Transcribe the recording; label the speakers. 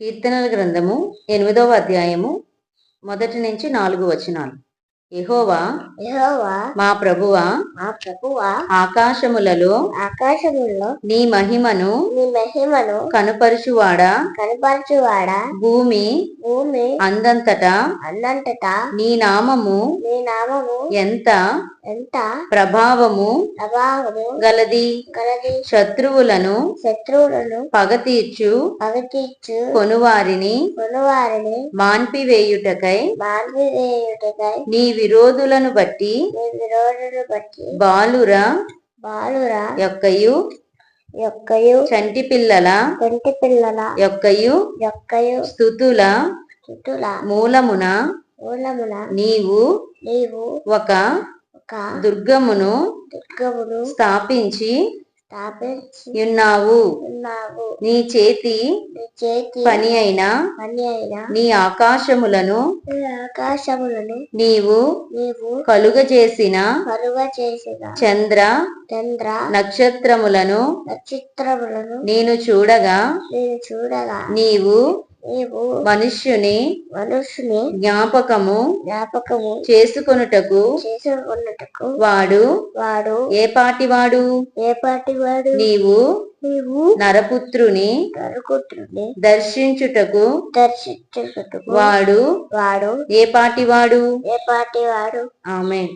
Speaker 1: కీర్తనల గ్రంథము 8వ అధ్యాయము 1 నుంచి 4 వచనాలు. యెహోవా మా ప్రభువా ఆకాశములలో నీ మహిమను కనుపరచువాడా భూమి అందంతటా నీ నామము ఎంత ప్రభావము గలది. శత్రువులను పగ తీర్చు కొనువారిని మాన్పివేయుటకై నీ విరోధులను బట్టి బాలుర యొక్కయు చంటి పిల్లల యొక్కయు స్తుతుల మూలమున నీవు ఒక దుర్గమును స్థాపించి ఉన్నావు. నీ చేతి పని అయిన నీ ఆకాశములను నీవు కలుగజేసిన చంద్ర నక్షత్రములను నేను చూడగా నీవు మనుష్యుని జ్ఞాపకము చేసుకొనుటకు వాడు ఏ పాటివాడు నీవు నరపుత్రుని దర్శించుటకు వాడు ఏ పాటివాడు. ఆమేన్.